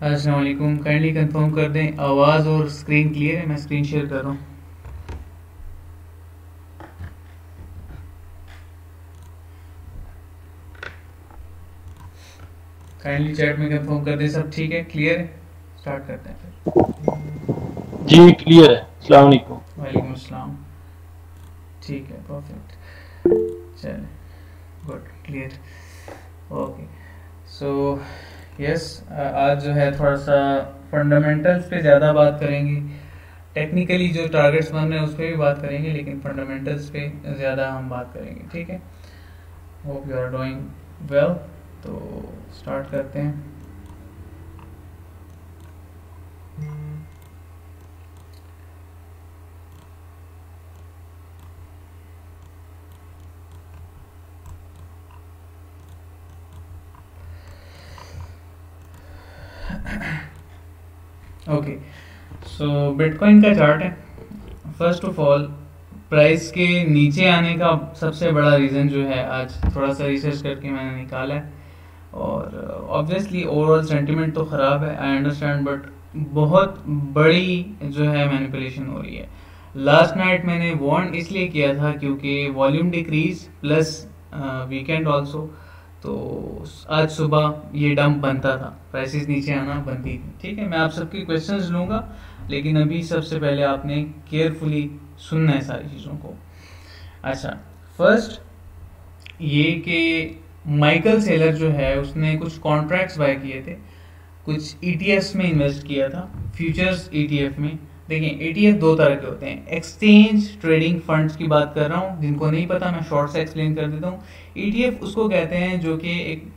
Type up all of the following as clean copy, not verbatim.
अस्सलाम वालेकुम। Kindly confirm कर दें आवाज़ और स्क्रीन क्लियर है। मैं स्क्रीन शेयर कर रहा हूँ। काइंडली चैट में कंफर्म कर दें सब ठीक है, क्लियर है। स्टार्ट करते हैं फिर। जी क्लियर है। अस्सलाम वालेकुम। वालेकुम अस्सलाम। ठीक है, परफेक्ट। चले, good, clear, okay. So yes, आज जो है थोड़ा सा फंडामेंटल्स पे ज़्यादा बात करेंगे। टेक्निकली जो टारगेट्स बन रहे हैं उस पर भी बात करेंगे, लेकिन फंडामेंटल्स पे ज़्यादा हम बात करेंगे, ठीक है। Hope you are doing well. तो स्टार्ट करते हैं। ओके, सो बिटकॉइन का चार्ट है। फर्स्ट ऑफ ऑल, प्राइस के नीचे आने का सबसे बड़ा रीज़न जो है, आज थोड़ा सा रिसर्च करके मैंने निकाला है। और ऑब्वियसली ओवरऑल सेंटिमेंट तो ख़राब है, आई अंडरस्टैंड, बट बहुत बड़ी जो है मैनिपुलेशन हो रही है। लास्ट नाइट मैंने वार्न इसलिए किया था क्योंकि volume decrease plus weekend also. तो आज सुबह ये डंप बनता था, प्राइसेस नीचे आना बनती थी, ठीक है। मैं आप सबके क्वेश्चंस लूँगा, लेकिन अभी सबसे पहले आपने केयरफुली सुनना है सारी चीज़ों को। अच्छा, फर्स्ट ये कि माइकल सेलर जो है उसने कुछ कॉन्ट्रैक्ट्स बाय किए थे, कुछ ईटीएफ्स में इन्वेस्ट किया था, फ्यूचर्स ईटीएफ में। देखिए, ईटीएफ दो तरह के होते हैं। एक्सचेंज ट्रेडिंग फंड्स की बात कर रहा हूँ, जिनको नहीं पता मैं शॉर्ट से एक्सप्लेन कर देता हूँ। ईटीएफ उसको कहते हैं जो कि एक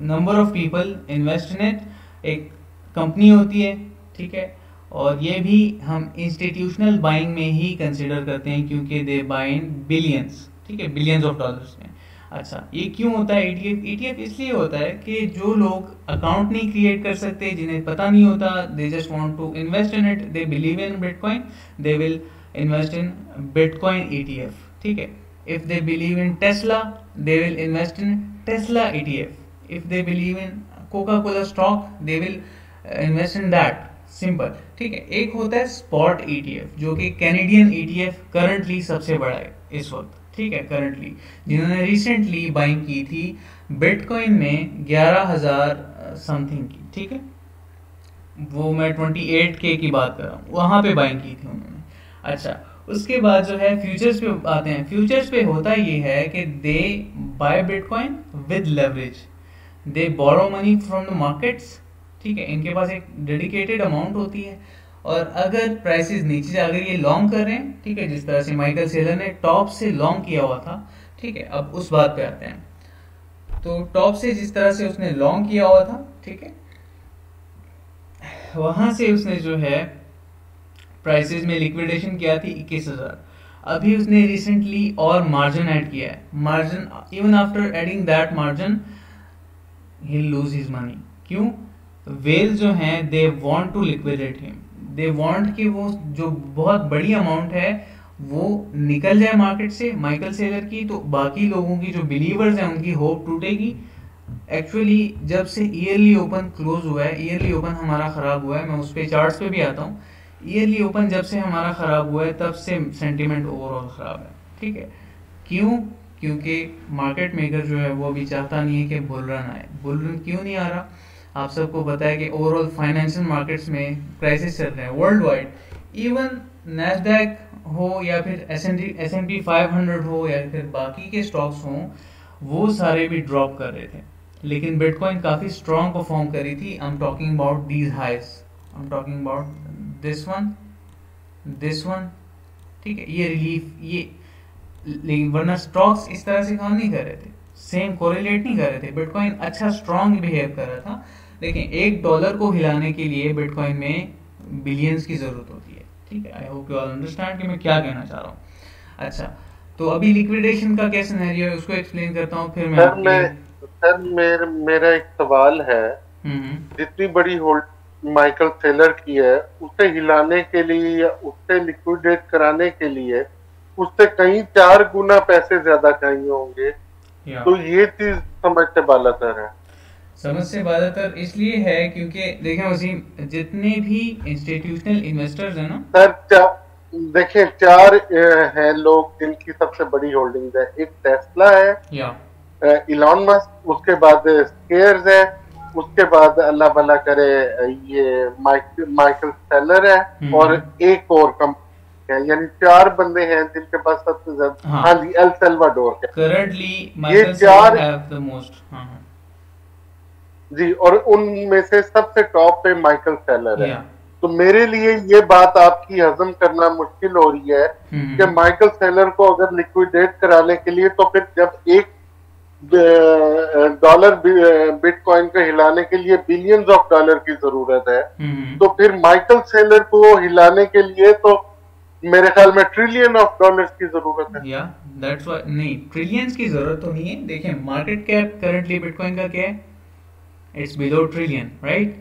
number of people invest in it, एक कंपनी होती है, ठीक है। और ये भी हम इंस्टीट्यूशनल बाइंग में ही कंसिडर करते हैं क्योंकि दे बाय इन बिलियंस, ठीक है, बिलियंस ऑफ डॉलर्स में। अच्छा, ये क्यों होता है ईटीएफ? ईटीएफ इसलिए होता है कि जो लोग अकाउंट नहीं क्रिएट कर सकते, जिन्हें पता नहीं होता, they just want to invest in it, they believe in bitcoin, they will invest in bitcoin ETF, ठीक है। If they believe in Tesla, they will invest in Tesla ETF. If they believe in Coca Cola stock, they will invest in that, simple, ठीक है। एक होता है spot ETF, जो कि Canadian ETF currently सबसे बड़ा है इस वक्त, ठीक है, करंटली, जिन्होंने रिसेंटली बाइंग की थी बिटकॉइन में 11,000 समथिंग की, ठीक है। वो मैं 28K की बात कर रहा हूँ, वहां पे बाइंग की थी उन्होंने। अच्छा, उसके बाद जो है फ्यूचर्स पे आते हैं। फ्यूचर्स पे होता ये है कि they buy Bitcoin with leverage, they borrow money from the markets, ठीक है। इनके पास एक डेडिकेटेड अमाउंट होती है, और अगर प्राइसेस नीचे, अगर ये लॉन्ग कर रहे हैं, ठीक है, जिस तरह से माइकल सेलर ने टॉप से लॉन्ग किया हुआ था, ठीक है। अब उस बात पे आते हैं। तो टॉप से जिस तरह से उसने लॉन्ग किया हुआ था, ठीक है, वहां से उसने जो है प्राइसेस में लिक्विडेशन किया थी 21,000। अभी उसने रिसेंटली और मार्जिन ऐड किया है। Margin, even after adding that margin, he lose his money. क्यों? वेल जो हैं they want to liquidate him, they want कि वो जो बहुत बड़ी अमाउंट है वो निकल जाए मार्केट से माइकल सेलर की, तो बाकी लोगों की जो बिलीवर्स हैं उनकी होप टूटेगी। एक्चुअली जब से ईयरली ओपन क्लोज हुआ है, ईयरली ओपन हमारा खराब हुआ है, मैं उस पे चार्ट्स पे भी आता हूँ। ईयरली ओपन जब से हमारा खराब हुआ है तब से सेंटीमेंट ओवरऑल खराब है, ठीक है। क्यों? क्योंकि मार्केट मेकर जो है वो अभी चाहता नहीं है कि बुल रन आए। बुल रन क्यों नहीं आ रहा? आप सबको पता है कि ओवरऑल फाइनेंशियल मार्केट्स में क्राइसिस चल रहे हैं वर्ल्ड वाइड। इवन नैस्डैक हो या फिर एस एन पी 500 हो या फिर बाकी के स्टॉक्स हों, वो सारे भी ड्रॉप कर रहे थे, लेकिन बिटकॉइन काफ़ी स्ट्रॉन्ग परफॉर्म करी थी। I am talking about these highs, I am talking about this one, ठीक है, ये रिलीफ, ये, लेकिन वरना स्टॉक्स इस तरह से काम नहीं कर रहे थे, सेम कोरिलेट नहीं कर रहे थे। बिटकॉइन अच्छा स्ट्रॉन्ग बिहेव कर रहा था, लेकिन $1 को हिलाने के लिए बिटकॉइन में बिलियंस की जरूरत होती है, ठीक है। I hope you all understand कि मैं क्या कहना चाह रहा हूँ। अच्छा, तो अभी लिक्विडेशन का क्या सिनेरियो है उसको एक्सप्लेन करता हूँ, फिर मैं सर आपके। मैं सर मेरा एक सवाल है। हम्म। जितनी बड़ी होल्ड माइकल सेलर की है, उसे हिलाने के लिए या उससे लिक्विडेट कराने के लिए उससे कहीं 4 गुना पैसे ज्यादा चाहिए होंगे। या तो ये चीज समझ से बाला सर है। समझ से ज्यादातर इसलिए है क्योंकि देखें वसीम, जितने भी इंस्टीट्यूशनल इन्वेस्टर्स हैं ना देखिए, चार हैं लोग जिनकी सबसे बड़ी होल्डिंग्स है। एक टेस्ला है, या इलॉन मस्क, उसके बाद स्केयर्स है, उसके बाद अल्लाह भला करे ये माइकल सेलर है, और एक और कंपनी है। यानी चार बंदे हैं जिनके पास सबसे ज्यादा, हाँ जी, एल सल्वाडोर है करंटली ये चार हैव द मोस्ट। जी, और उनमें से सबसे टॉप पे माइकल सेलर है। या तो मेरे लिए ये बात आपकी हजम करना मुश्किल हो रही है कि माइकल सेलर को अगर लिक्विडेट कराने के लिए, तो फिर जब एक डॉलर बिटकॉइन को हिलाने के लिए बिलियंस ऑफ डॉलर की जरूरत है, तो फिर माइकल सेलर को हिलाने के लिए तो मेरे ख्याल में ट्रिलियन ऑफ डॉलर्स की जरूरत है। या दैट्स व्हाई, नहीं ट्रिलियंस की जरूरत तो नहीं है। देखें मार्केट कैप करंटली बिटकॉइन का क्या है, इट्स बिलो ट्रिलियन, राइट।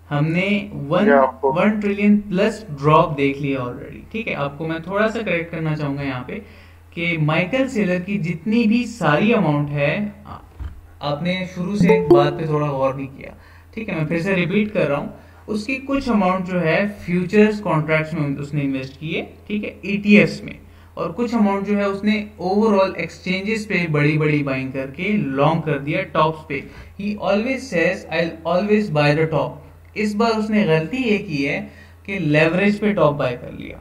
हमने 1 ट्रिलियन प्लस ड्रॉप देख लिया ऑलरेडी, ठीक है। आपको मैं थोड़ा सा करेक्ट करना चाहूंगा यहाँ पे कि माइकल सेलर की जितनी भी सारी अमाउंट है, आपने शुरू से बात पे थोड़ा गौर नहीं किया, ठीक है। मैं फिर से रिपीट कर रहा हूँ, उसकी कुछ अमाउंट जो है फ्यूचर्स कॉन्ट्रैक्ट्स में उसने इन्वेस्ट की है, ठीक है, ईटीएफ्स में, और कुछ अमाउंट जो है उसने ओवरऑल एक्सचेंजेस पे बड़ी बड़ी बाइंग करके लॉन्ग कर दिया टॉप्स पे। ही always says I will always by the top. इस बार उसने गलती ये की है कि लेवरेज पे टॉप बाय कर लिया,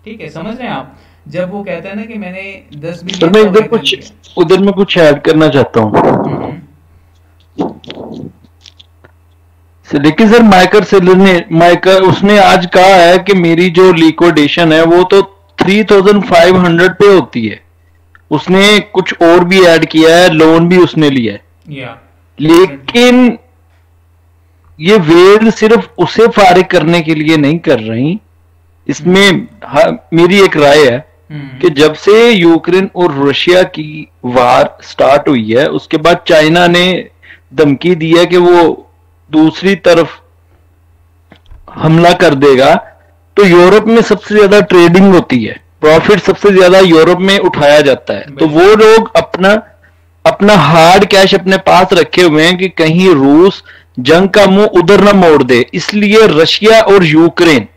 ठीक है, समझ रहे हैं आप। जब वो कहता है ना कि मैंने 10 बिलियन, मैं उधर में कुछ ऐड करना चाहता हूँ। देखिए सर, माइकल सेलर ने उसने आज कहा है कि मेरी जो लिक्विडेशन है वो तो 3500 पे होती है। उसने कुछ और भी ऐड किया है, लोन भी उसने लिया है, लेकिन ये वेल सिर्फ उसे फारिग करने के लिए नहीं कर रही। इसमें मेरी एक राय है कि जब से यूक्रेन और रशिया की वार स्टार्ट हुई है, उसके बाद चाइना ने धमकी दी है कि वो दूसरी तरफ हमला कर देगा, तो यूरोप में सबसे ज्यादा ट्रेडिंग होती है, प्रॉफिट सबसे ज्यादा यूरोप में उठाया जाता है। तो वो लोग अपना हार्ड कैश अपने पास रखे हुए हैं कि कहीं रूस जंग का मुंह उधर ना मोड़ दे। इसलिए रशिया और यूक्रेन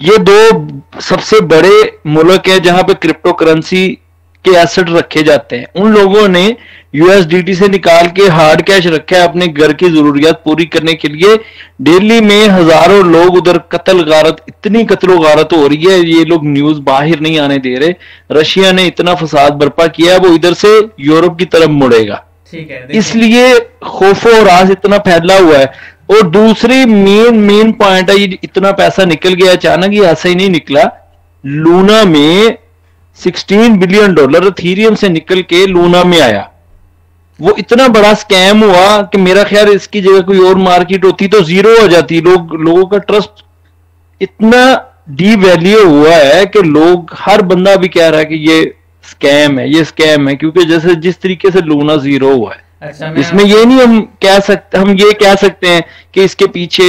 ये दो सबसे बड़े मुल्क है जहां पे क्रिप्टो करेंसी के एसेट रखे जाते हैं। उन लोगों ने यूएसडीटी से निकाल के हार्ड कैश रखा है अपने घर की जरूरियात पूरी करने के लिए। दिल्ली में हजारों लोग उधर कत्ल गारत, इतनी कत्लो गारत हो रही है, ये लोग न्यूज बाहर नहीं आने दे रहे। रशिया ने इतना फसाद बर्पा किया है, वो इधर से यूरोप की तरफ मुड़ेगा, ठीक है, इसलिए खौफो और राज इतना फैला हुआ है। और दूसरी मेन पॉइंट है, ये इतना पैसा निकल गया अचानक, ये ऐसा ही नहीं निकला। लूना में $16 बिलियन इथेरियम से निकल के लूना में आया। वो इतना बड़ा स्कैम हुआ कि मेरा ख्याल इसकी जगह कोई और मार्केट होती तो जीरो हो जाती। लोगों का ट्रस्ट इतना डी वैल्यू हुआ है कि लोग, हर बंदा भी कह रहा है कि ये स्कैम है, ये स्कैम है, क्योंकि जैसे जिस तरीके से लूना जीरो हुआ है। अच्छा, इसमें ये नहीं हम ये कह सकते हैं कि इसके पीछे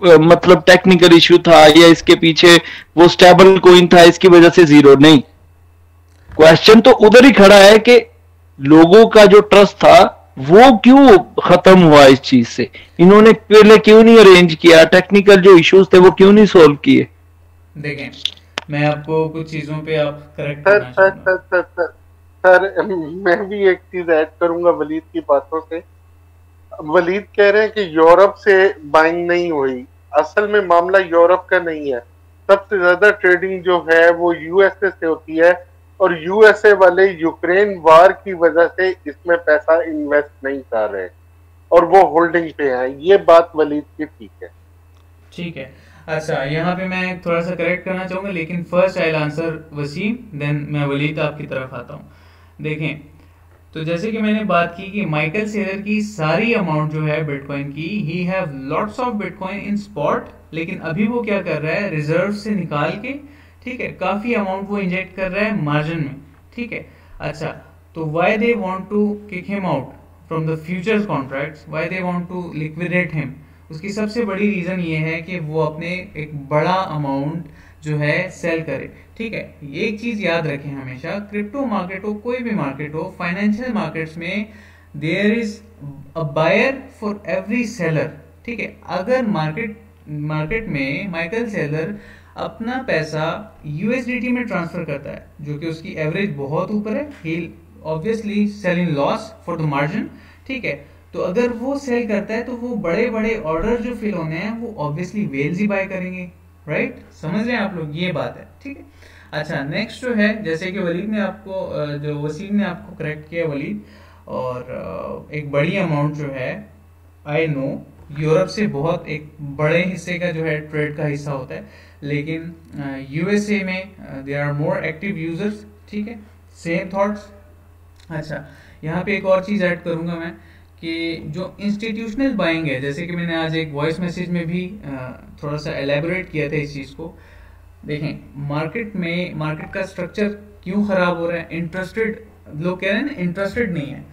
मतलब टेक्निकल इश्यू था या इसके पीछे वो स्टेबल कॉइन था इसकी वजह से जीरो नहीं। क्वेश्चन तो उधर ही खड़ा है कि लोगों का जो ट्रस्ट था वो क्यों खत्म हुआ इस चीज से। इन्होंने पहले क्यों नहीं अरेंज किया, टेक्निकल जो इश्यूज थे वो क्यों नहीं सोल्व किए। देखें, मैं आपको कुछ चीजों पे आप करेक्ट करना चाहूंगा। सर, मैं भी एक चीज ऐड करूंगा वलीद की बातों से। वलीद कह रहे हैं कि यूरोप से बाइंग नहीं हुई। असल में मामला यूरोप का नहीं है। सबसे ज्यादा ट्रेडिंग जो है वो यूएसए से होती है, और यूएसए वाले यूक्रेन वार की वजह से इसमें पैसा इन्वेस्ट नहीं कर रहे और वो होल्डिंग पे हैं। ये बात वलीद की ठीक है, ठीक है। अच्छा, यहाँ पे मैं थोड़ा सा करेक्ट करना चाहूंगा, लेकिन first I will answer Wasim, then मैं वलीद आपकी तरफ आता हूँ। देखें, तो जैसे कि मैंने बात की कि माइकल सेलर की सारी अमाउंट जो है बिटकॉइन की, he have lots of bitcoin in spot, लेकिन अभी वो क्या कर रहा है, रिजर्व से निकाल के, ठीक है, काफी अमाउंट वो इंजेक्ट कर रहा है मार्जिन में, ठीक है। अच्छा, तो why they want to kick him out from the futures contracts, why they want to liquidate him, उसकी सबसे बड़ी रीजन ये है कि वो अपने एक बड़ा अमाउंट जो है सेल करे, ठीक है। एक चीज याद रखें हमेशा, क्रिप्टो मार्केट हो, कोई भी मार्केट हो, फाइनेंशियल मार्केट्स में there is a buyer for every seller, ठीक है। अगर मार्केट में माइकल सेलर अपना पैसा यूएसडीटी में ट्रांसफर करता है, जो कि उसकी एवरेज बहुत ऊपर है, he obviously sell in loss for the margin, ठीक है। तो अगर वो सेल करता है तो वो बड़े बड़े ऑर्डर जो फिल होने हैं वो ऑब्वियसली वेल्स ही बाय करेंगे, राइट। समझ रहे हैं आप लोग, ये बात है, ठीक है। अच्छा, नेक्स्ट जो है, जैसे कि वलीद ने आपको जो वसीम ने आपको करेक्ट किया वलीद, और एक बड़ी अमाउंट जो है, आई नो यूरोप से बहुत एक बड़े हिस्से का जो है ट्रेड का हिस्सा होता है, लेकिन यूएसए में there are more active users, ठीक है, सेम थॉट्स। अच्छा, यहाँ पे एक और चीज ऐड करूंगा मैं कि जो इंस्टीट्यूशनल बाइंग है, जैसे कि मैंने आज एक वॉइस मैसेज में भी थोड़ा सा एलेबोरेट किया था इस चीज को। देखें, मार्केट का स्ट्रक्चर क्यों खराब हो रहा है, इंटरेस्टेड लोग कह रहे हैं ना, इंटरेस्टेड नहीं है।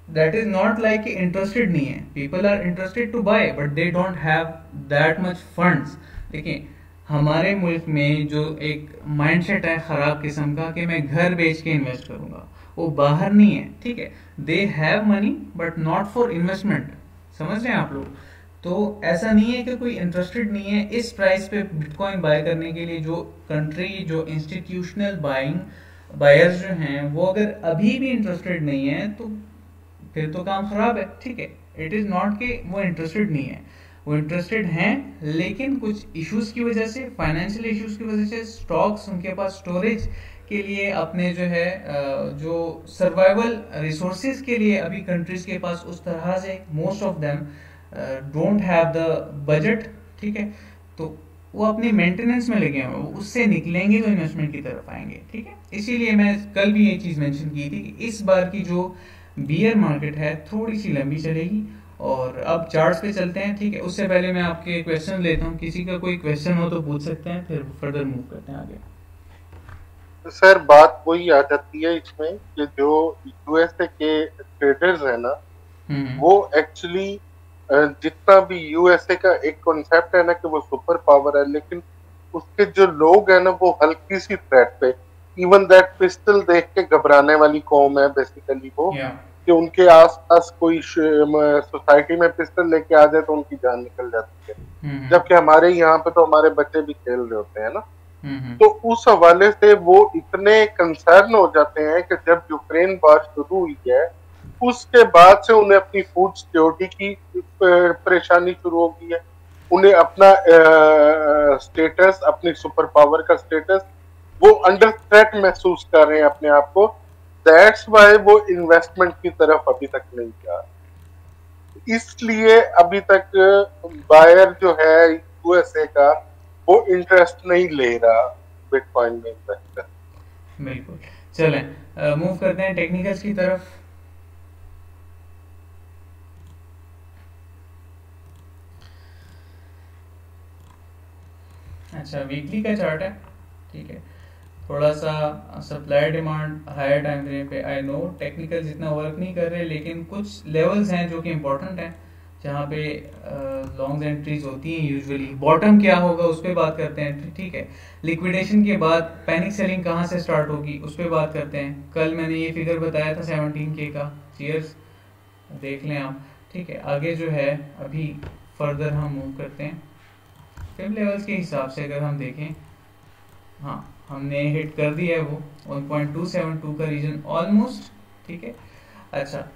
That is not like interested नहीं है, people are interested to buy but they don't have that much funds. देखिए, हमारे मुल्क में जो एक माइंडसेट है खराब किस्म का कि मैं घर बेच के इन्वेस्ट करूंगा, वो बाहर नहीं है, ठीक है। They have money but not for investment, समझ रहे हैं आप लोग। तो ऐसा नहीं है कि कोई इंटरेस्टेड नहीं है इस प्राइस पे बिटकॉइन बाय करने के लिए। जो कंट्री, जो इंस्टीट्यूशनल बायर्स जो हैं, वो अगर अभी भी इंटरेस्टेड नहीं है तो फिर तो काम खराब है, ठीक है। इट इज नॉट कि वो इंटरेस्टेड नहीं है, वो इंटरेस्टेड हैं, लेकिन कुछ इश्यूज की वजह से, फाइनेंशियल इश्यूज की वजह से, स्टॉक्स उनके पास स्टोरेज के लिए, अपने जो है जो सर्वाइवल रिसोर्सेज के लिए अभी कंट्रीज के पास उस तरह से most of them don't have the budget, ठीक है। तो वो अपने मेंटेनेंस में लगे हैं, उससे निकलेंगे तो इन्वेस्टमेंट की तरफ आएंगे, ठीक है। इसीलिए मैं कल भी ये चीज मेंशन की थी कि इस बार की जो बियर मार्केट है थोड़ी सी लंबी चलेगी। और अब चार्ट्स पे चलते हैं, ठीक है। उससे पहले मैं आपके क्वेश्चन लेता हूँ, किसी का कोई क्वेश्चन हो तो पूछ सकते हैं, फिर फर्दर मूव करते हैं आगे। तो सर बात वही आ जाती है इसमें कि जो यूएसए के ट्रेडर्स है ना, वो एक्चुअली जितना भी यूएसए का एक कॉन्सेप्ट है ना कि वो सुपर पावर है, लेकिन उसके जो लोग हैं ना वो हल्की सी थ्रेट पे, इवन दैट पिस्टल देख के घबराने वाली कौम है बेसिकली वो, कि उनके आसपास कोई सोसाइटी में पिस्टल लेके आ जाए तो उनकी जान निकल जाती है। जबकि हमारे यहाँ पे तो हमारे बच्चे भी खेल रहे होते हैं ना। तो उस हवाले से वो इतने कंसर्न हो जाते हैं कि जब यूक्रेन वॉर शुरू हुई है उसके बाद से उन्हें अपनी फूड सिक्योरिटी की परेशानी शुरू हो गई है। उन्हें अपना स्टेटस, अपनी सुपर पावर का स्टेटस, वो अंडर थ्रेट महसूस कर रहे हैं अपने आप को। दैट्स वाई वो इन्वेस्टमेंट की तरफ अभी तक नहीं जा, इसलिए अभी तक बायर जो है यूएसए का वो इंटरेस्ट नहीं ले रहा बिटकॉइन में इन्वेस्ट कर। बिल्कुल, चलें मूव करते हैं टेक्निकल्स की तरफ। अच्छा, वीकली का चार्ट है, ठीक है। थोड़ा सा supply demand higher time frame पे, आई नो टेक्निकल जितना वर्क नहीं कर रहे, लेकिन कुछ लेवल्स हैं जो कि इंपॉर्टेंट हैं जहाँ पे लॉन्ग एंट्रीज होती हैं यूजुअली। बॉटम क्या होगा उस पर बात करते हैं, ठीक है। लिक्विडेशन के बाद पैनिक सेलिंग कहाँ से स्टार्ट होगी उस पर बात करते हैं। कल मैंने ये फिगर बताया था 17K का, चीयर्स देख लें आप, ठीक है। आगे जो है अभी फर्दर हम मूव करते हैं फिल्म लेवल्स के हिसाब से। अगर हम देखें, हाँ हमने हिट कर दिया है वो 1.272 का रीजन ऑलमोस्ट, ठीक है। अच्छा,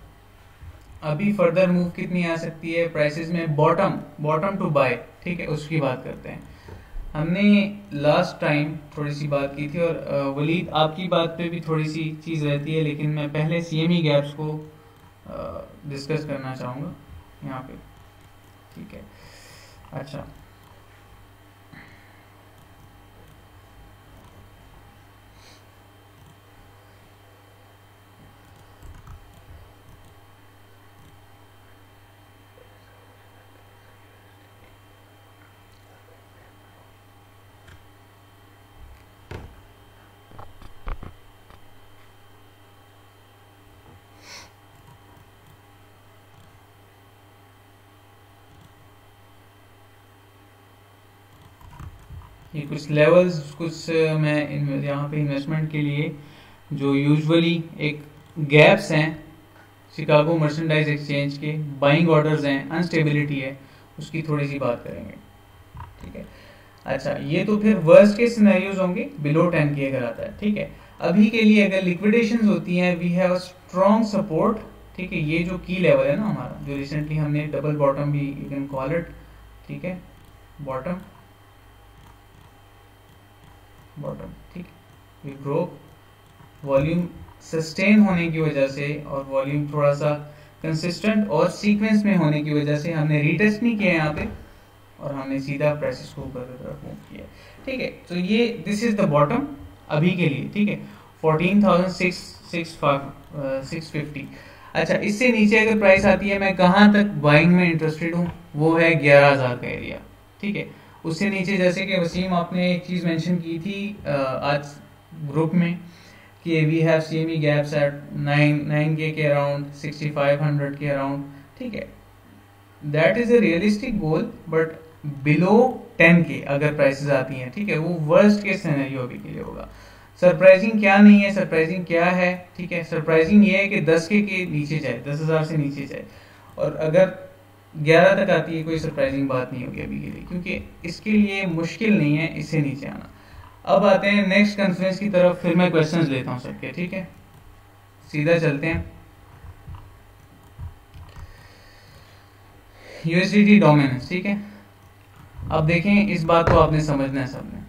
अभी फर्दर मूव कितनी आ सकती है प्राइसेस में, बॉटम टू बाय, ठीक है, उसकी बात करते हैं। हमने लास्ट टाइम थोड़ी सी बात की थी, और वलीद आपकी बात पे भी थोड़ी सी चीज़ रहती है, लेकिन मैं पहले CME गैप्स को डिस्कस करना चाहूँगा यहाँ पे, ठीक है। अच्छा, ये कुछ लेवल्स, कुछ मैं यहाँ पे इन्वेस्टमेंट के लिए जो यूजुअली एक गैप्स हैं शिकागो मर्चेंडाइज एक्सचेंज के बाइंग ऑर्डर्स हैं, अनस्टेबिलिटी है, उसकी थोड़ी सी बात करेंगे, ठीक है। अच्छा, ये तो फिर वर्स्ट के सिनेरियोज होंगे बिलो 10 के अगर आता है, ठीक है। अभी के लिए अगर लिक्विडेशंस होती हैं, we have a strong support, ठीक है। ये जो की लेवल है ना हमारा, जो रिसेंटली हमने डबल बॉटम भी यू कैन कॉल इट, ठीक है, बॉटम, ठीक, वी ब्रोक, वॉल्यूम सस्टेन होने की वजह से और वॉल्यूम थोड़ा सा कंसिस्टेंट और सीक्वेंस में होने की वजह से हमने रीटेस्ट नहीं किया यहाँ पे और हमने सीधा प्राइसेस को ऊपर की तरफ मूव किया, ठीक है। तो ये दिस इज द बॉटम अभी के लिए, ठीक है, 14,650। अच्छा, इससे नीचे अगर प्राइस आती है, मैं कहाँ तक बाइंग में इंटरेस्टेड हूँ, वो है 11,000 का एरिया, ठीक है। उससे नीचे जैसे कि वसीम आपने एक चीज़ मेंशन की थी आज ग्रुप में कि we have CME gaps at 9K के अराउंड, 6500 के अराउंड, ठीक है। That is a realistic goal, but below 10K अगर प्राइसेस आती हैं, ठीक है, वो वर्स्ट केस सिनेरियो अभी के लिए होगा। सरप्राइजिंग क्या नहीं है, सरप्राइजिंग क्या है, ठीक है, सरप्राइजिंग ये है कि 10K के नीचे जाए, 10,000 से नीचे जाए, और अगर 11 तक आती है कोई सरप्राइजिंग बात नहीं होगी अभी के लिए, क्योंकि इसके लिए मुश्किल नहीं है इससे नीचे आना। अब आते हैं नेक्स्ट कॉन्फ्रेंस की तरफ, फिर मैं क्वेश्चंस लेता हूं सबके, ठीक है, सीधा चलते हैं। यूएसडीटी डोमिनेंस, ठीक है। अब देखें, इस बात को आपने समझना है सबने।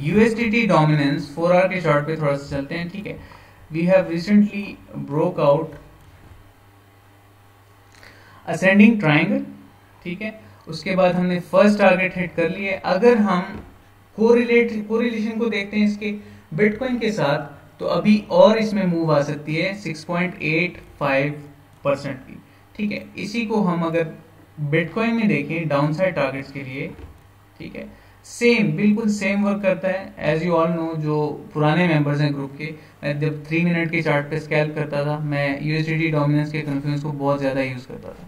यूएसडीटी डोमिनेंस 4 आवर के चार्ट पे थोड़ा सा चलते हैं, ठीक है। We have recently broke out ascending triangle, ठीक है। उसके बाद हमने फर्स्ट टारगेट हिट कर लिए। अगर हम कोरिलेशन को देखते हैं इसके बिटकॉइन के साथ, तो अभी और इसमें मूव आ सकती है 6.85% की, ठीक है। इसी को हम अगर बिटकॉइन में देखें डाउनसाइड टारगेट्स के लिए, ठीक है, सेम, बिल्कुल सेम वर्क करता है। एज यू ऑल नो, जो पुराने मेंबर्स हैं ग्रुप के, मैं जब 3 मिनट के चार्ट पे स्कैल्प करता था, मैं यूएसडीटी डोमिनेंस के कॉन्फ्रेंस को बहुत ज़्यादा यूज़ करता था,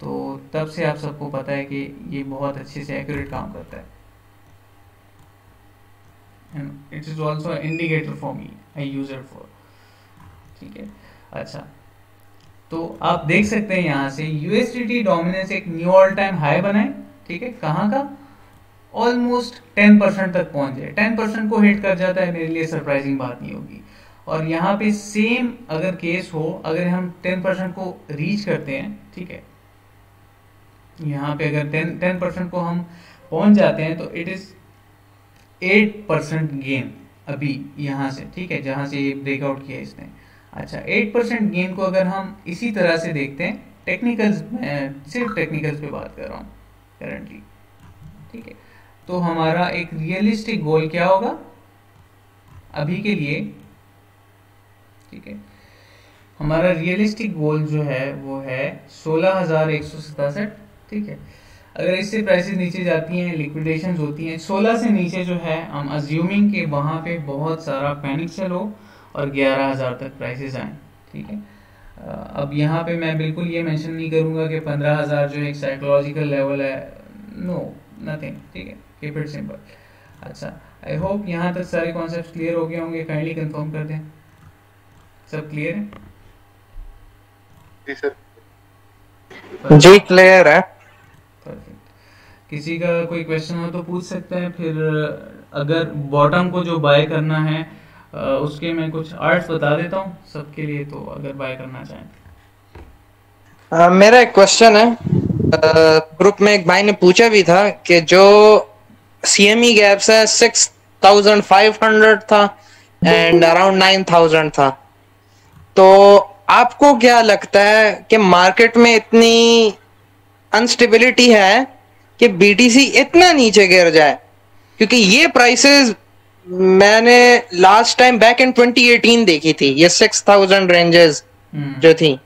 तो तब से आप सबको पता है कि ये बहुत अच्छे से एक्यूरेट काम करता है। And it is also an indicator for me, I use it for, ठीक है। अच्छा, तो आप देख सकते हैं यहाँ से यूएसडीटी डोमिनेंस एक न्यू ऑल टाइम हाई बनाए, ठीक है, कहाँ का, ऑलमोस्ट 10% तक पहुंच जाए। 10% को हिट कर जाता है, मेरे लिए सरप्राइजिंग बात नहीं होगी। और यहाँ पे सेम अगर केस हो, अगर हम 10% को रीच करते हैं, ठीक है, यहाँ पे अगर 10% को हम पहुंच जाते हैं, तो इट इज 8% गेन अभी यहाँ से, ठीक है, जहां से ये ब्रेकआउट किया इसने। अच्छा, 8% गेन को अगर हम इसी तरह से देखते हैं, टेक्निकल्स, मैं सिर्फ टेक्निकल्स पे बात कर रहा हूँ करंटली, ठीक है, तो हमारा एक रियलिस्टिक गोल क्या होगा अभी के लिए, ठीक है, हमारा रियलिस्टिक गोल जो है वो है 16,167, ठीक है। अगर इससे प्राइसेस नीचे जाती हैं, लिक्विडेशंस होती हैं, 16 से नीचे जो है, हम अज्यूमिंग कि वहाँ पे बहुत सारा पैनिक सेल हो और 11,000 तक प्राइसेस आए, ठीक है। अब यहाँ पे मैं बिल्कुल ये मेंशन नहीं करूँगा कि 15,000 जो एक साइकोलॉजिकल लेवल है, नो, नथिंग, ठीक है, कीप इट सिंपल। अच्छा, आई होप यहाँ तक सारे कॉन्सेप्ट क्लियर हो गए होंगे, काइंडली कंफर्म कर दें, सब क्लियर है? जी सर, जी क्लियर है। किसी का कोई क्वेश्चन हो तो पूछ सकते हैं, फिर अगर बॉटम को जो बाय करना है उसके मैं कुछ आर्ट्स बता देता हूँ सबके लिए, तो अगर बाय करना चाहें। मेरा एक क्वेश्चन है, ग्रुप में एक भाई ने पूछा भी था कि जो सीएमई गैप्स है 6,500 था एंड अराउंड 9,000 था, तो आपको क्या लगता है कि मार्केट में इतनी अनस्टेबिलिटी है कि बीटीसी इतना नीचे गिर जाए? क्योंकि ये प्राइसेस मैंने लास्ट टाइम बैक इन 2018 देखी थी, ये 6,000 रेंजेस जो थी।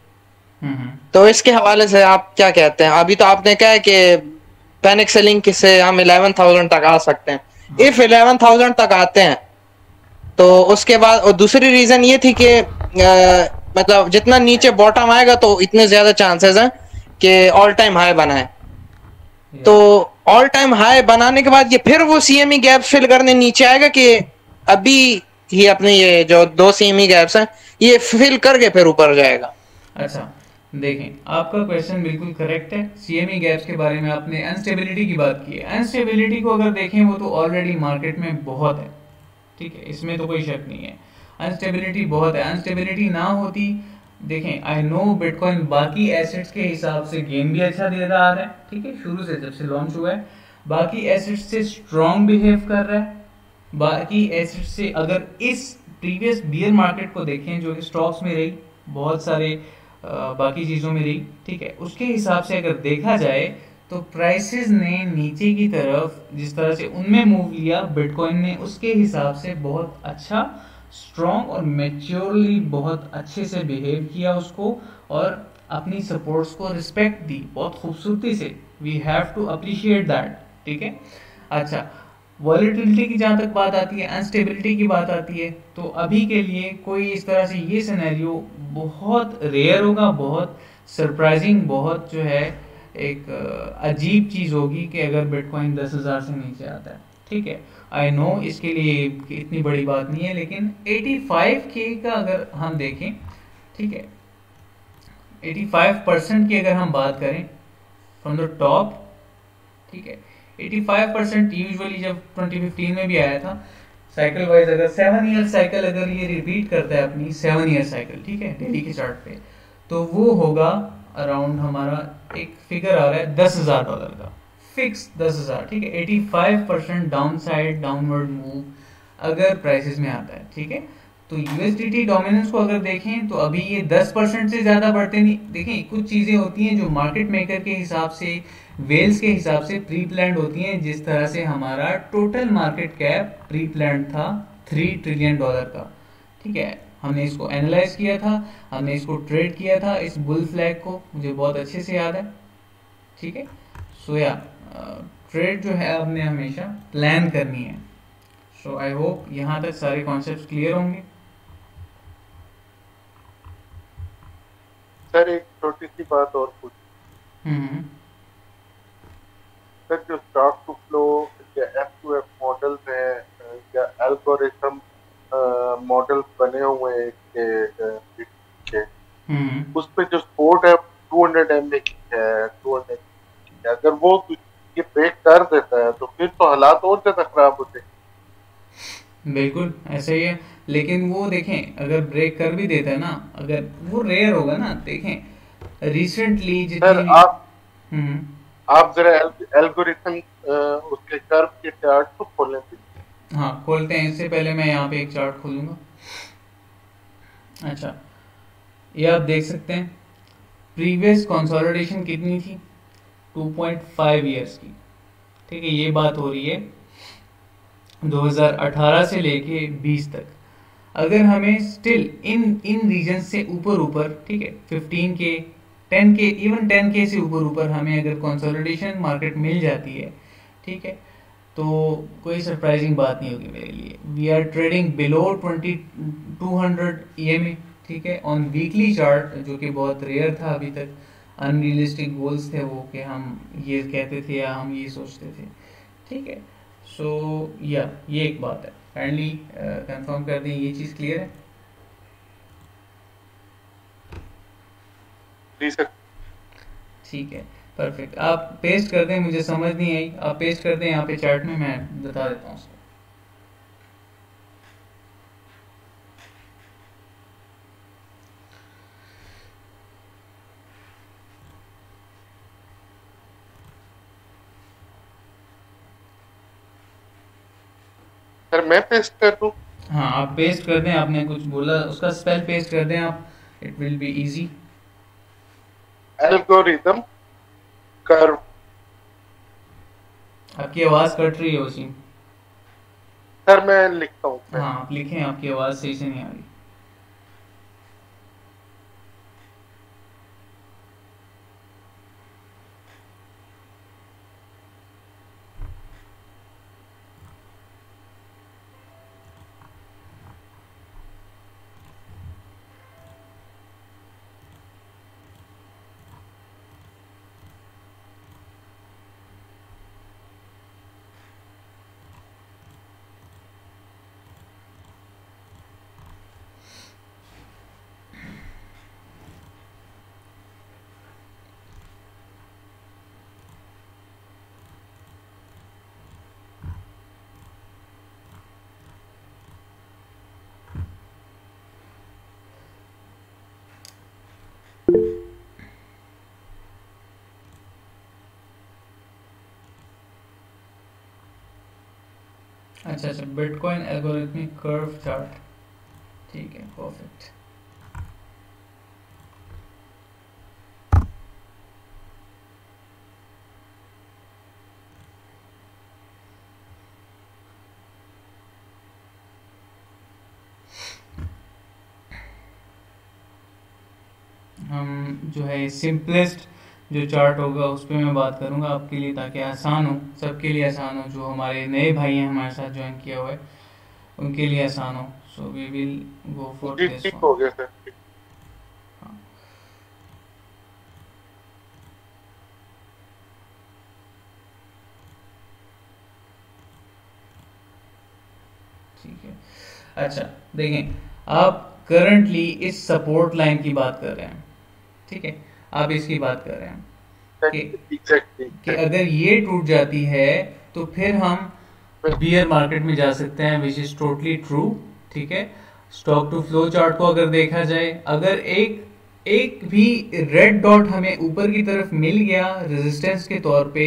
तो इसके हवाले से आप क्या कहते हैं? अभी तो आपने कहा है कि पैनिक सेलिंग से हम 11,000 तक आ सकते हैं। इफ 11,000 तक आते हैं तो उसके बाद, और दूसरी रीजन ये थी कि मतलब जितना नीचे बॉटम आएगा तो इतने ज्यादा चांसेस हैं कि ऑल टाइम हाई बनाए। तो ऑल टाइम हाई बनाने के बाद ये फिर वो सीएमई गैप फिल करने नीचे आएगा कि अभी ही अपने ये जो 2 सीएमई गैप्स हैं ये फिल करके फिर ऊपर जाएगा? अच्छा, देखें, आपका क्वेश्चन बिल्कुल करेक्ट है। सीएमई गैप्स के बारे में आपने अनस्टेबिलिटी की बात की है। अनस्टेबिलिटी को अगर देखें, वो तो ऑलरेडी मार्केट में बहुत है, ठीक है, इसमें तो कोई शक नहीं है। अनस्टेबिलिटी बहुत है। अनस्टेबिलिटी ना होती, देखें, आई नो बिटकॉइन बाकी एसेट्स के हिसाब से गेन भी अच्छा दे रहा है, ठीक है, शुरू से जब से लॉन्च हुआ है बाकी एसेट्स से स्ट्रॉन्ग बिहेव कर रहा है। बाकी एसेट्स से अगर इस प्रीवियस बियर मार्केट को देखें जो कि स्टॉक्स में रही, बहुत सारे बाकी चीज़ों में रही, ठीक है, उसके हिसाब से अगर देखा जाए तो प्राइसेस ने नीचे की तरफ जिस तरह से उनमें मूव लिया, बिटकॉइन ने उसके हिसाब से बहुत अच्छा स्ट्रॉन्ग और मैच्योरली बहुत अच्छे से बिहेव किया उसको, और अपनी सपोर्ट्स को रिस्पेक्ट दी बहुत खूबसूरती से। We have to appreciate that, ठीक है। अच्छा, वॉलेटिलिटी की जहाँ तक बात आती है, अनस्टेबिलिटी की बात आती है, तो अभी के लिए कोई इस तरह से ये सिनेरियो बहुत रेयर होगा, बहुत सरप्राइजिंग, बहुत जो है एक अजीब चीज़ होगी कि अगर बिटकॉइन 10,000 से नीचे आता है, ठीक है। आई नो इसके लिए इतनी बड़ी बात नहीं है, लेकिन 85K का अगर हम देखें, ठीक है, 85% की अगर हम बात करें फ्रॉम द टॉप, ठीक है, 85% यूजुअली जब 2015 में भी आया था साइकिल वाइज, अगर 7 ईयर साइकिल अगर ये रिपीट करता है अपनी 7 ईयर साइकिल, ठीक है, डेली के चार्ट पे, तो वो होगा अराउंड, हमारा एक फिगर आ रहा है $10,000 का, फिक्स 10,000, ठीक है। 85% डाउन साइड डाउनवर्ड मूव अगर प्राइसेस में आता है, ठीक है। तो यूएसडीटी डोमिनेंस को अगर देखें तो अभी ये 10% से ज़्यादा बढ़ते नहीं। देखें, कुछ चीज़ें होती हैं जो मार्केट मेकर के हिसाब से, वेल्स के हिसाब से प्री प्लान्ड होती हैं। जिस तरह से हमारा total market cap pre planned था $3 ट्रिलियन का, ठीक है, हमने इसको एनालाइज किया था, हमने इसको ट्रेड किया था, इस बुल फ्लैग को मुझे बहुत अच्छे से याद है, ठीक है। सो या ट्रेड जो है आपने हमेशा प्लान करनी है। सो आई होप यहाँ तक सारे कॉन्सेप्ट्स क्लियर होंगे। सर एक छोटी सी बात और पूछ, हम्म सर जो स्टॉक टू फ्लो या F2F मॉडल्स हैं या एल्गोरिथम मॉडल्स बने हुए हैं के उस पे जो सपोर्ट है 200 MA की है, 200 की है। अगर वो ये ब्रेक कर देता है तो फिर तो हालात और ज्यादा खराब होते हैं। बिल्कुल ऐसे ही है, लेकिन वो देखें अगर ब्रेक कर भी देता है ना, अगर वो रेयर होगा ना, देखें रिसेंटली सर जितनी हम्म आप जरा एल्गोरिथम उसके कर्व के चार्ट को खोलें please। हाँ, खोलते हैं। इससे पहले मैं यहाँ पे एक चार्ट खोलूंगा। अच्छा, ये आप देख सकते हैं प्रीवियस कंसोलिडेशन कितनी थी, 2.5 ईयर्स की, ठीक है। ये बात हो रही है 2018 से लेके 20 तक। अगर हमें स्टिल इन इन रीजन से ऊपर ऊपर, ठीक है, 15K 10K इवन 10K से ऊपर ऊपर हमें अगर कंसोलिडेशन मार्केट मिल जाती है, ठीक है, तो कोई सरप्राइजिंग बात नहीं होगी मेरे लिए। We are trading below 200 EMA, ठीक है, ऑन वीकली चार्ट, जो कि बहुत रेयर था अभी तक। अनरियलिस्टिक गोल्स थे वो कि हम ये कहते थे या हम ये सोचते थे, ठीक है। सो या ये एक बात है, काइंडली कंफर्म कर दें, ये चीज़ क्लियर है। जी सर। ठीक है, परफेक्ट। आप पेस्ट कर दें, मुझे समझ नहीं आई, आप पेस्ट कर दें यहाँ पे चार्ट में, मैं बता देता हूँ उसको। सर मैं पेस्ट कर दूं? हाँ, आप पेस्ट कर दें, आपने कुछ बोला उसका स्पेल पेस्ट कर दें आप, it will be easy. Algorithm curve. आपकी आवाज़ कट रही है वसीम। सर मैं लिखता हूँ। हाँ, आप लिखें, आपकी आवाज़ सही से नहीं आ रही। अच्छा अच्छा, बिटकॉइन एल्गोरिथमिक कर्व चार्ट, ठीक है, परफेक्ट। हम जो है सिंपलेस्ट जो चार्ट होगा उस पर मैं बात करूंगा आपके लिए, ताकि आसान हो, सबके लिए आसान हो, जो हमारे नए भाई हैं हमारे साथ ज्वाइन किया हुआ है उनके लिए आसान हो। So we will go for जी दिस ठीक वन। हो गया सर। ठीक है, अच्छा देखें, आप करंटली इस सपोर्ट लाइन की बात कर रहे हैं, ठीक है, आप इसकी बात कर रहे हैं कि एग्जैक्टली अगर ये टूट जाती है तो फिर हम बियर मार्केट में जा सकते हैं, विच इज टोटली ट्रू, ठीक है। स्टॉक टू फ्लो चार्ट को अगर देखा जाए, अगर एक एक भी रेड डॉट हमें ऊपर की तरफ मिल गया रेजिस्टेंस के तौर पे,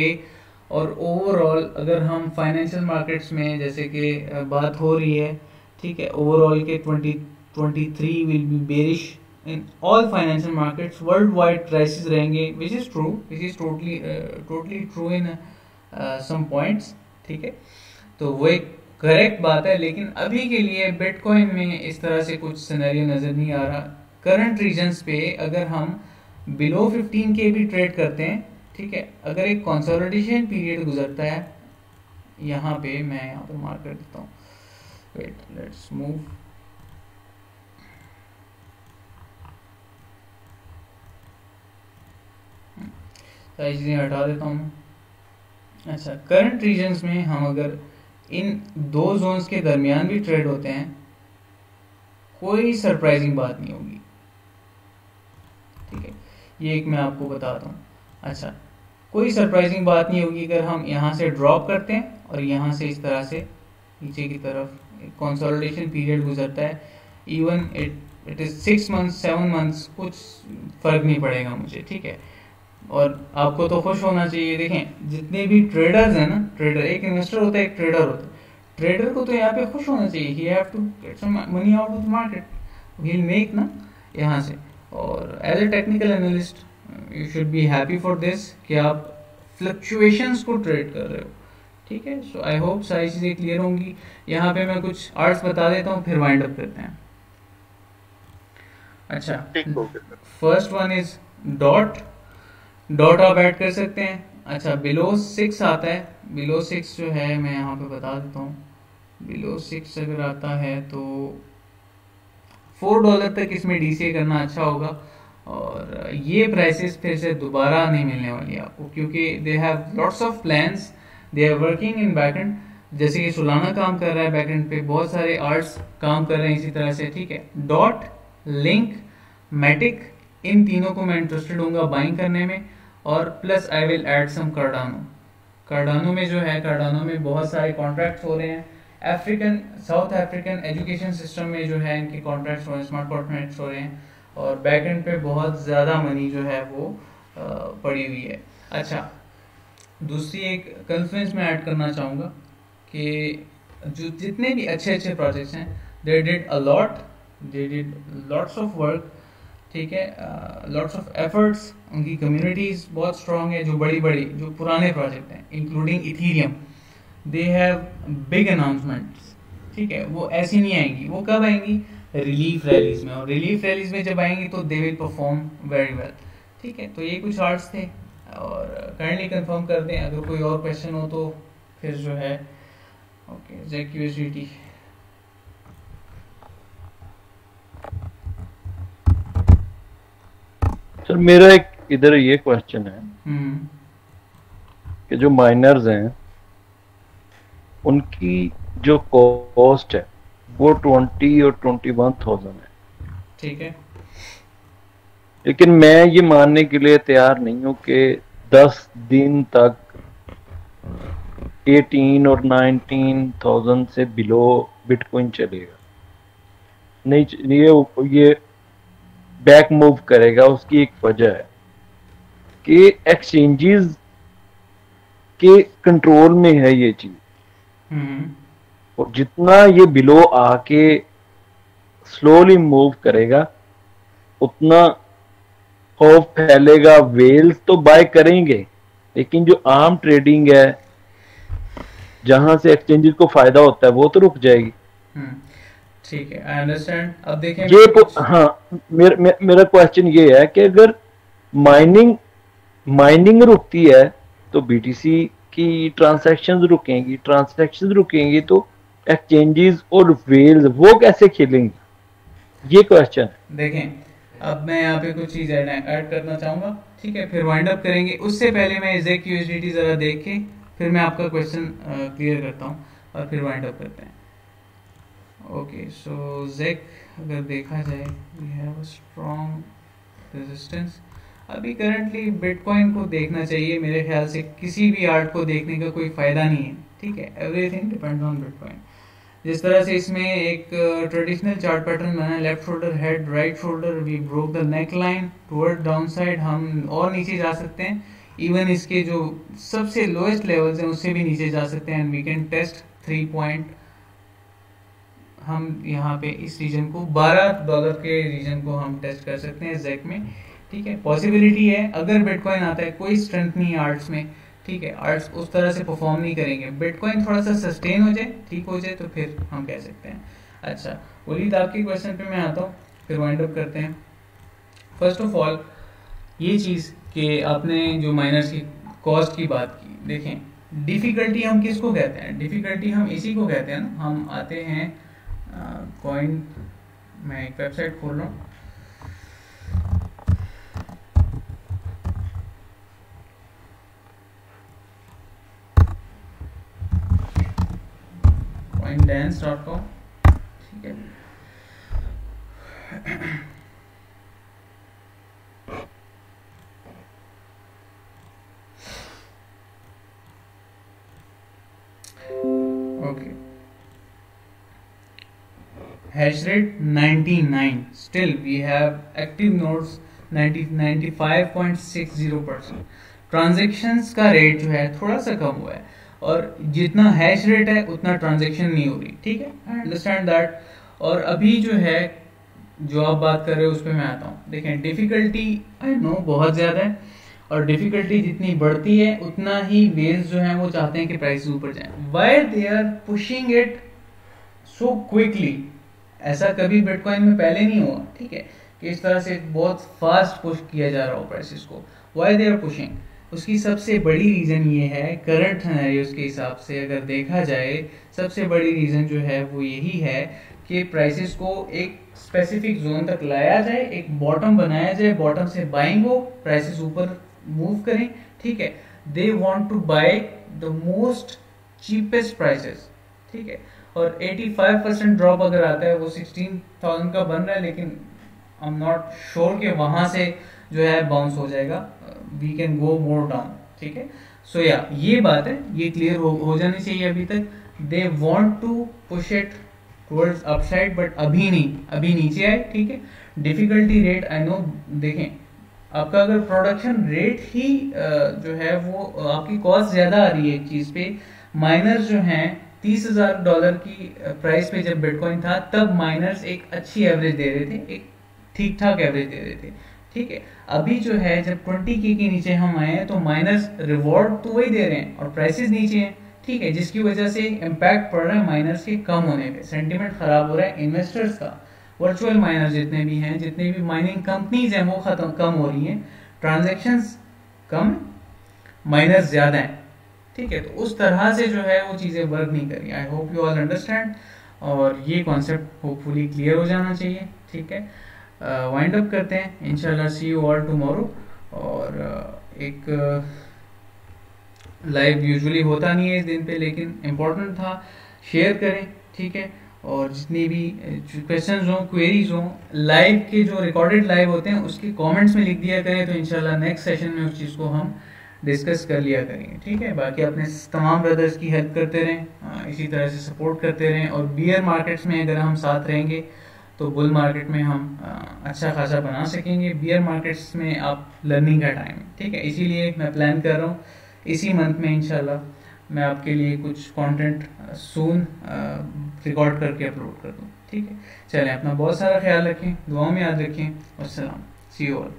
और ओवरऑल अगर हम फाइनेंशियल मार्केट्स में जैसे कि बात हो रही है, ठीक है, ओवरऑल के 2023 will be bearish in all financial markets, world wide crisis रहेंगे, which is true, which is totally true in some points, ठीक है। तो वो एक करेक्ट बात है, लेकिन अभी के लिए बिटकॉइन में इस तरह से कुछ सिनेरियो नजर नहीं आ रहा। करंट रीजन्स पे अगर हम बिलो 15 के भी ट्रेड करते हैं, ठीक है, अगर एक कंसोलिडेशन पीरियड गुजरता है, यहाँ पे मैं यहाँ पे मार्क कर देता हूँ, वेट लेट्स मूव, सारी चीज़ें हटा देता हूँ। अच्छा, करंट रीजन्स में हम अगर इन दो जोन्स के दरमियान भी ट्रेड होते हैं, कोई सरप्राइजिंग बात नहीं होगी, ठीक है, ये एक मैं आपको बताता हूँ। अच्छा, कोई सरप्राइजिंग बात नहीं होगी अगर हम यहाँ से ड्रॉप करते हैं और यहाँ से इस तरह से नीचे की तरफ कंसोलिडेशन पीरियड गुजरता है, even it is 6 months 7 months, कुछ फर्क नहीं पड़ेगा मुझे, ठीक है। और आपको तो खुश होना चाहिए। देखें, जितने भी ट्रेडर्स हैं ना, ट्रेडर, एक इन्वेस्टर होता है, एक ट्रेडर होता है, ट्रेडर को तो यहाँ पे खुश होना चाहिए, he have to get some money out of the market, he will make ना यहाँ से। और as a technical analyst you should be happy for this कि आप फ्लक्चुएशंस को ट्रेड कर रहे हो, ठीक है। सो आई होप सारी चीज़ें क्लियर होंगी। यहाँ पे मैं कुछ आर्ट्स बता देता हूँ, फिर वाइंड अप करते हैं। अच्छा, ठीक हो गया sir. First one is dot, dot आप ऐड कर सकते हैं। अच्छा, बिलो 6 आता है, बिलो 6 जो है मैं यहाँ पे बता देता हूँ, बिलो 6 अगर आता है तो $4 तक इसमें डीसीए करना अच्छा होगा, और ये प्राइसेस फिर से दोबारा नहीं मिलने वाली आपको, क्योंकि they have lots of plans, they are working in backend, जैसे कि सोलाना काम कर रहा है बैकएंड पे, बहुत सारे आर्ट्स काम कर रहे हैं इसी तरह से, ठीक है। डॉट, लिंक, मैटिक, इन तीनों को मैं इंटरेस्टेड हूँ बाइंग करने में, और plus I will add some Cardano. Cardano में जो है, कार्डानो में बहुत सारे कॉन्ट्रैक्ट्स हो रहे हैं, African, south African education system में जो है इनके कॉन्ट्रैक्ट्स हो रहे हैं, स्मार्ट कॉन्ट्रैक्ट्स हो रहे हैं, और बैक एंड पे बहुत ज़्यादा मनी जो है वो पड़ी हुई है। अच्छा, दूसरी एक कन्फ्लुएंस में ऐड करना चाहूँगा कि जो जितने भी अच्छे अच्छे प्रोजेक्ट्स हैं, they did a lot, they did lots of work, ठीक है, लॉट्स ऑफ एफर्ट्स, उनकी कम्युनिटीज बहुत स्ट्रांग है, जो बड़ी बड़ी जो पुराने प्रोजेक्ट हैं including Ethereum, they have big announcements, ठीक है। वो ऐसी नहीं आएंगी, वो कब आएंगी, रिलीफ रैलीज में, और रिलीफ रैलीज में जब आएंगी तो they will perform very well, ठीक है। तो ये कुछ आर्ट्स थे, और काइंडली कंफर्म कर दें, अगर कोई और क्वेश्चन हो तो फिर जो है, ओके, जेक्यूएसडीटी। सर मेरा एक इधर ये क्वेश्चन है कि जो माइनर्स हैं उनकी जो कॉस्ट है वो 20 और 21,000 है, ठीक है, लेकिन मैं ये मानने के लिए तैयार नहीं हूँ कि 10 दिन तक 18 और 19,000 से बिलो बिटकॉइन चलेगा, नहीं, ये बैक मूव करेगा। उसकी एक वजह है कि एक्सचेंजेस के कंट्रोल में है ये चीज, और जितना ये बिलो आके स्लोली मूव करेगा उतना खौफ फैलेगा, वेल्स तो बाय करेंगे, लेकिन जो आम ट्रेडिंग है जहां से एक्सचेंजेस को फायदा होता है वो तो रुक जाएगी। ठीक है, आई अंडरस्टैंड। अब देखें ये हाँ, मेरा क्वेश्चन ये है कि अगर माइनिंग रुकती है तो बीटीसी की ट्रांजैक्शंस रुकेंगी तो एक्सचेंजेस और वेल्स वो कैसे खेलेंगी, ये क्वेश्चन है। देखें, अब मैं यहाँ पे कुछ चीज ऐड करना चाहूंगा, ठीक है, फिर वाइंड अप करेंगे। उससे पहले मैं ZEC USDT जरा देख के फिर मैं आपका क्वेश्चन क्लियर करता हूँ और फिर वाइंड अप करते हैं। ओके, सो ZEC अगर देखा जाए, we have a strong resistance. अभी करंटली बिटकॉइन को देखना चाहिए, मेरे ख्याल से किसी भी आर्ट को देखने का कोई फायदा नहीं है, ठीक है, एवरीथिंग डिपेंड्स ऑन बिटकॉइन। जिस तरह से इसमें एक ट्रेडिशनल चार्ट पैटर्न बना है, left shoulder head, right shoulder, we broke the neck line toward down side, हम और नीचे जा सकते हैं, इवन इसके जो सबसे लोएस्ट लेवल्स हैं उससे भी नीचे जा सकते हैं, and we can test 3 point. हम यहाँ पे इस रीजन को $12 के रीजन को हम टेस्ट कर सकते हैं ZEC में, ठीक है, पॉसिबिलिटी है। अगर बिटकॉइन आता है, कोई स्ट्रेंथ नहीं है आर्ट्स में, ठीक है, आर्ट्स उस तरह से परफॉर्म नहीं करेंगे, बिटकॉइन थोड़ा सा सस्टेन हो जाए, ठीक हो जाए, तो फिर हम कह सकते हैं। अच्छा वलीद, आपके क्वेश्चन पे मैं आता हूँ, फिर वाइंड अप करते हैं। फर्स्ट ऑफ ऑल ये चीज़ कि आपने जो माइनर्स की कॉस्ट की बात की, देखें डिफ़िकल्टी हम किसको कहते हैं, डिफ़िकल्टी हम इसी को कहते हैं ना। हम आते हैं कॉइन, मैं एक वेबसाइट खोल रहा हूँ, coindance.com, ठीक है। Okay, hash rate 99, still we have active nodes 95.60%। Transactions का रेट जो है थोड़ा सा कम हुआ है, और जितना हैश रेट है उतना ट्रांजैक्शन नहीं हो रही, ठीक है, आई अंडरस्टैंड दैट। और अभी जो है जो आप बात कर रहे हो उस पर मैं आता हूँ। देखें डिफ़िकल्टी आई नो बहुत ज़्यादा है, और डिफ़िकल्टी जितनी बढ़ती है उतना ही वेल्स जो हैं वो चाहते हैं कि प्राइस ऊपर जाए। Why they are pushing it so quickly, ऐसा कभी बिटकॉइन में पहले नहीं हुआ, ठीक है, कि इस तरह से बहुत फास्ट पुश किया जा रहा हो प्राइसेस को। वाई दे आर पुशिंग, उसकी सबसे बड़ी रीज़न ये है, करंट सिनेरियोस के हिसाब से अगर देखा जाए, सबसे बड़ी रीज़न जो है वो यही है कि प्राइसेस को एक स्पेसिफिक जोन तक लाया जाए, एक बॉटम बनाया जाए, बॉटम से बाइंग हो, प्राइसेस ऊपर मूव करें, ठीक है। They want to buy the most cheapest prices, ठीक है, और 85% ड्रॉप अगर आता है, वो 16,000 का बन रहा है, लेकिन आई एम नॉट श्योर कि वहां से जो है बाउंस हो जाएगा, we can go more down, ठीक है। सो या ये बात है, ये क्लियर हो जानी चाहिए अभी तक। They want to push it towards upside, but अभी नहीं, अभी नीचे आए, ठीक है। डिफिकल्टी रेट आई नो, देखें आपका अगर प्रोडक्शन रेट ही जो है वो आपकी कॉस्ट ज्यादा आ रही है एक चीज पे, माइनर्स जो हैं $30,000 की प्राइस पे जब बिटकॉइन था तब माइनर्स एक अच्छी एवरेज दे रहे थे, एक ठीक ठाक एवरेज दे रहे थे, ठीक है। अभी जो है जब 20K के नीचे हम आए हैं तो माइनर्स रिवॉर्ड तो वही दे रहे हैं और प्राइसेस नीचे हैं, ठीक है, जिसकी वजह से इम्पैक्ट पड़ रहा है माइनर्स के कम होने पे, सेंटिमेंट खराब हो रहा है इन्वेस्टर्स का। वर्चुअल माइनर जितने भी हैं, जितने भी माइनिंग कंपनीज हैं, वो कम हो रही हैं, ट्रांजैक्शंस कम, माइनर्स ज्यादा हैं, ठीक है। तो उस तरह से जो है वो चीज़ें वर्क नहीं करी। I hope you all understand, और ये कॉन्सेप्ट होपफुली क्लियर हो जाना चाहिए, ठीक है। वाइंड अप करते हैं, इंशाल्लाह सी यू ऑल टुमारो। और एक लाइव यूजुअली होता नहीं है इस दिन पे, लेकिन इम्पोर्टेंट था, शेयर करें, ठीक है। और जितनी भी क्वेश्चंस हों, क्वेरीज हों, लाइव के जो रिकॉर्डेड लाइव होते हैं उसके कमेंट्स में लिख दिया करें, तो इंशाल्लाह नेक्स्ट सेशन में उस चीज़ को हम डिस्कस कर लिया करेंगे, ठीक है। बाकी अपने तमाम ब्रदर्स की हेल्प करते रहें, इसी तरह से सपोर्ट करते रहें, और बियर मार्केट्स में अगर हम साथ रहेंगे तो बुल मार्केट में हम अच्छा खासा बना सकेंगे। बियर मार्केट्स में आप लर्निंग का टाइम है, ठीक है, इसीलिए मैं प्लान कर रहा हूँ इसी मंथ में इंशाल्लाह मैं आपके लिए कुछ कंटेंट सून रिकॉर्ड करके अपलोड कर दूँ। ठीक है, चलें, अपना बहुत सारा ख्याल रखें, दुआओं में याद रखें। अस्सलाम, सी यू ऑल।